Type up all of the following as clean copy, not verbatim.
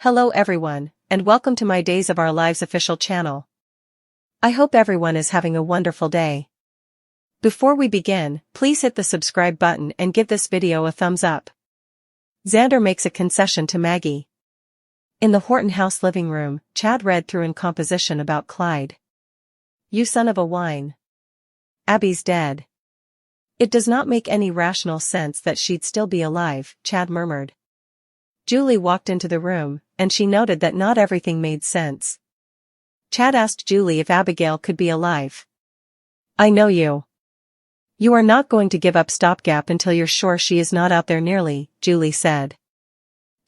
Hello everyone, and welcome to my Days of Our Lives official channel. I hope everyone is having a wonderful day. Before we begin, please hit the subscribe button and give this video a thumbs up. Xander makes a concession to Maggie. In the Horton house living room, Chad read through in composition about Clyde. You son of a wine. Abby's dead. It does not make any rational sense that she'd still be alive, Chad murmured. Julie walked into the room, and she noted that not everything made sense. Chad asked Julie if Abigail could be alive. I know you. You are not going to give up Stopgap until you're sure she is not out there nearly, Julie said.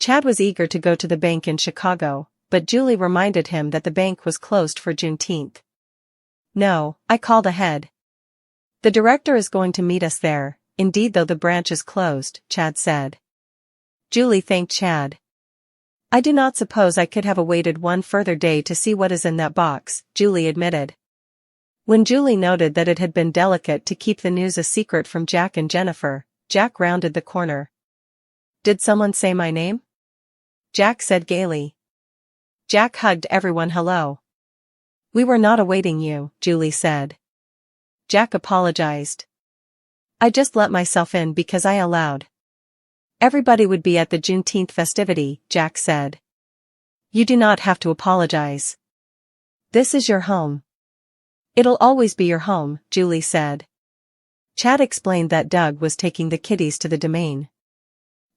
Chad was eager to go to the bank in Chicago, but Julie reminded him that the bank was closed for Juneteenth. No, I called ahead. The director is going to meet us there, indeed though the branch is closed, Chad said. Julie thanked Chad. I do not suppose I could have awaited one further day to see what is in that box, Julie admitted. When Julie noted that it had been delicate to keep the news a secret from Jack and Jennifer, Jack rounded the corner. Did someone say my name? Jack said gaily. Jack hugged everyone hello. We were not awaiting you, Julie said. Jack apologized. I just let myself in because I allowed. Everybody would be at the Juneteenth festivity, Jack said. You do not have to apologize. This is your home. It'll always be your home, Julie said. Chad explained that Doug was taking the kiddies to the domain.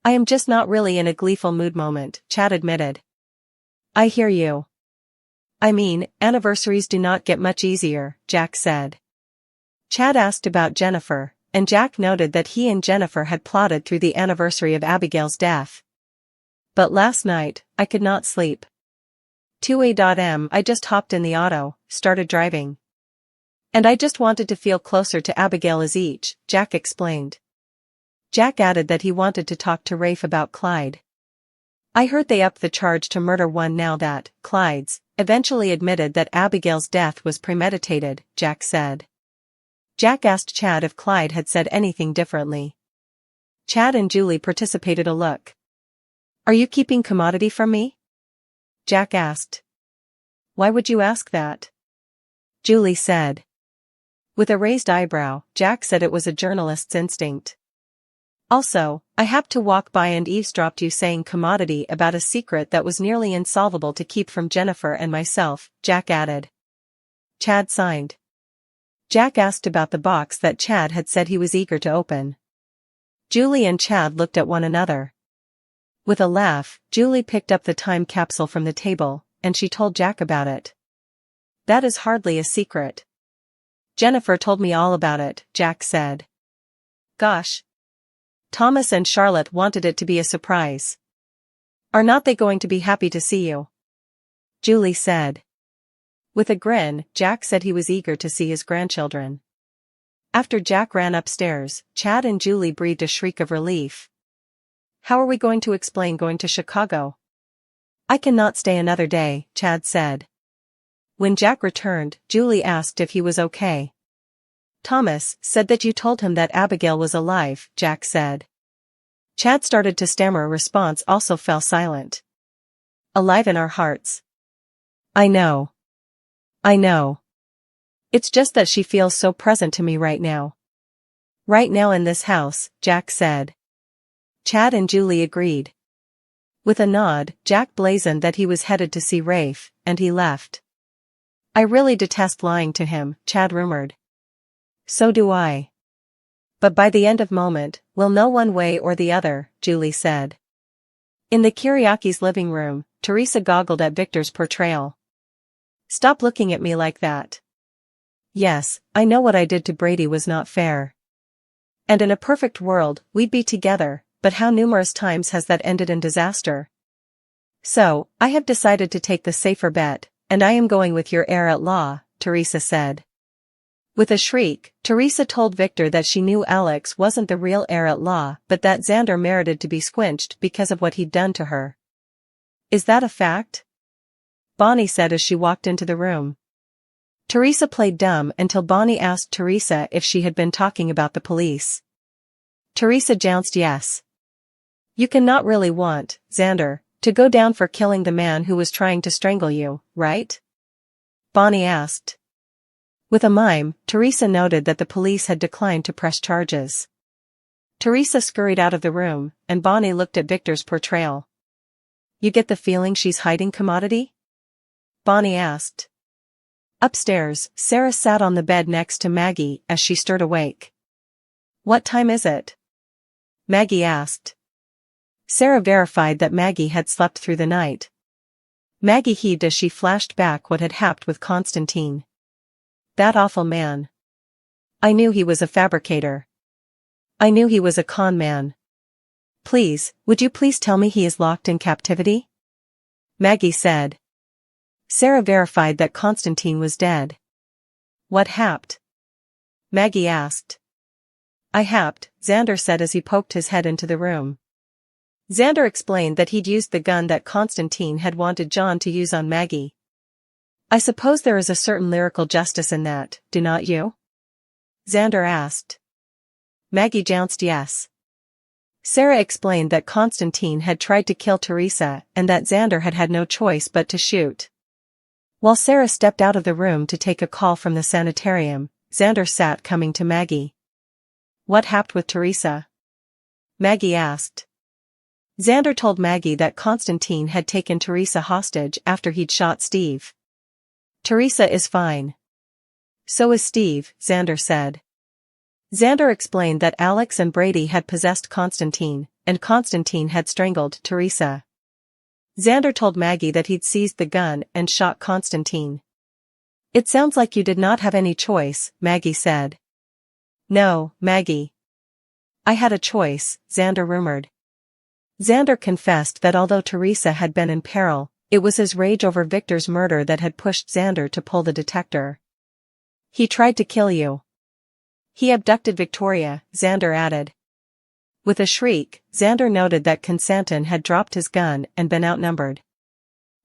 I am just not really in a gleeful mood moment, Chad admitted. I hear you. I mean, anniversaries do not get much easier, Jack said. Chad asked about Jennifer, and Jack noted that he and Jennifer had plotted through the anniversary of Abigail's death. But last night, I could not sleep. 2 I just hopped in the auto, started driving. And I just wanted to feel closer to Abigail as each, Jack explained. Jack added that he wanted to talk to Rafe about Clyde. I heard they upped the charge to murder one now that, Clyde's, eventually admitted that Abigail's death was premeditated, Jack said. Jack asked Chad if Clyde had said anything differently. Chad and Julie participated a look. Are you keeping commodity from me? Jack asked. Why would you ask that? Julie said. With a raised eyebrow, Jack said it was a journalist's instinct. Also, I happened to walk by and eavesdropped you saying commodity about a secret that was nearly insolvable to keep from Jennifer and myself, Jack added. Chad signed. Jack asked about the box that Chad had said he was eager to open. Julie and Chad looked at one another. With a laugh, Julie picked up the time capsule from the table, and she told Jack about it. That is hardly a secret. Jennifer told me all about it, Jack said. Gosh. Thomas and Charlotte wanted it to be a surprise. Are not they going to be happy to see you? Julie said. With a grin, Jack said he was eager to see his grandchildren. After Jack ran upstairs, Chad and Julie breathed a shriek of relief. How are we going to explain going to Chicago? I cannot stay another day, Chad said. When Jack returned, Julie asked if he was okay. Thomas said that you told him that Abigail was alive, Jack said. Chad started to stammer. A response also fell silent. Alive in our hearts. I know. I know. It's just that she feels so present to me right now. Right now in this house, Jack said. Chad and Julie agreed. With a nod, Jack blazoned that he was headed to see Rafe, and he left. I really detest lying to him, Chad rumored. So do I. But by the end of moment, we'll know one way or the other, Julie said. In the Kiriaki's living room, Teresa goggled at Victor's portrayal. Stop looking at me like that. Yes, I know what I did to Brady was not fair. And in a perfect world, we'd be together, but how numerous times has that ended in disaster? So, I have decided to take the safer bet, and I am going with your heir at law, Teresa said. With a shriek, Teresa told Victor that she knew Alex wasn't the real heir at law, but that Xander merited to be squinched because of what he'd done to her. Is that a fact? Bonnie said as she walked into the room. Teresa played dumb until Bonnie asked Teresa if she had been talking about the police. Teresa jounced yes. You cannot really want, Xander, To go down for killing the man who was trying to strangle you, right? Bonnie asked. With a mime, Teresa noted that the police had declined to press charges. Teresa scurried out of the room, and Bonnie looked at Victor's portrayal. You get the feeling she's hiding commodity? Bonnie asked. Upstairs, Sarah sat on the bed next to Maggie as she stirred awake. What time is it? Maggie asked. Sarah verified that Maggie had slept through the night. Maggie heaved as she flashed back what had happened with Constantine. That awful man. I knew he was a fabricator. I knew he was a con man. Please, would you please tell me he is locked in captivity? Maggie said. Sarah verified that Constantine was dead. What happened? Maggie asked. I happened, Xander said as he poked his head into the room. Xander explained that he'd used the gun that Constantine had wanted John to use on Maggie. I suppose there is a certain lyrical justice in that, do not you? Xander asked. Maggie jounced yes. Sarah explained that Constantine had tried to kill Teresa and that Xander had had no choice but to shoot. While Sarah stepped out of the room to take a call from the sanitarium, Xander sat coming to Maggie. What happened with Teresa? Maggie asked. Xander told Maggie that Constantine had taken Teresa hostage after he'd shot Steve. Teresa is fine. So is Steve, Xander said. Xander explained that Alex and Brady had possessed Constantine, and Constantine had strangled Teresa. Xander told Maggie that he'd seized the gun and shot Constantine. It sounds like you did not have any choice, Maggie said. No, Maggie. I had a choice, Xander rumored. Xander confessed that although Teresa had been in peril, it was his rage over Victor's murder that had pushed Xander to pull the detector. He tried to kill you. He abducted Victoria, Xander added. With a shriek, Xander noted that Constantin had dropped his gun and been outnumbered.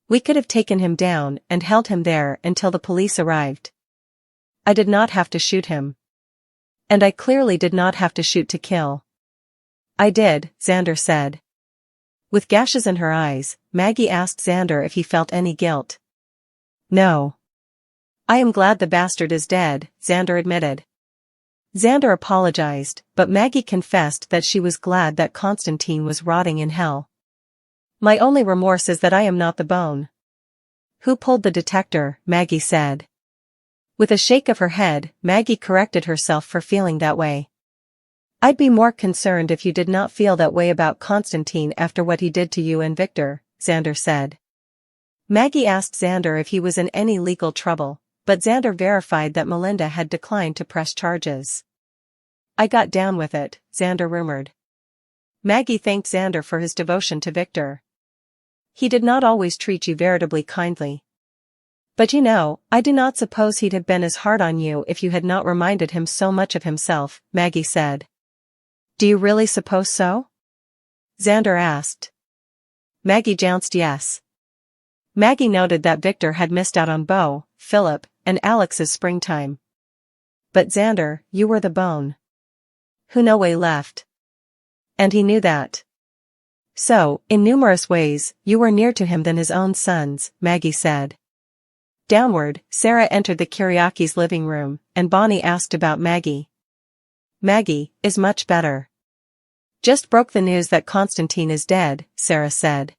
We could have taken him down and held him there until the police arrived. I did not have to shoot him. And I clearly did not have to shoot to kill. I did, Xander said. With gashes in her eyes, Maggie asked Xander if he felt any guilt. No. I am glad the bastard is dead, Xander admitted. Xander apologized, but Maggie confessed that she was glad that Constantine was rotting in hell. My only remorse is that I am not the bone. Who pulled the detector, Maggie said. With a shake of her head, Maggie corrected herself for feeling that way. I'd be more concerned if you did not feel that way about Constantine after what he did to you and Victor, Xander said. Maggie asked Xander if he was in any legal trouble, but Xander verified that Melinda had declined to press charges. I got down with it, Xander rumored. Maggie thanked Xander for his devotion to Victor. He did not always treat you veritably kindly. But you know, I do not suppose he'd have been as hard on you if you had not reminded him so much of himself, Maggie said. Do you really suppose so? Xander asked. Maggie jounced yes. Maggie noted that Victor had missed out on Beau, Philip, and Alex's springtime. But Xander, you were the bone. Who no way left. And he knew that. So, in numerous ways, you were nearer to him than his own sons, Maggie said. Downward, Sarah entered the Kiriaki's living room, and Bonnie asked about Maggie. Maggie is much better. Just broke the news that Constantine is dead, Sarah said.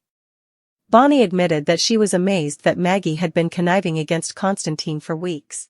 Bonnie admitted that she was amazed that Maggie had been conniving against Constantine for weeks.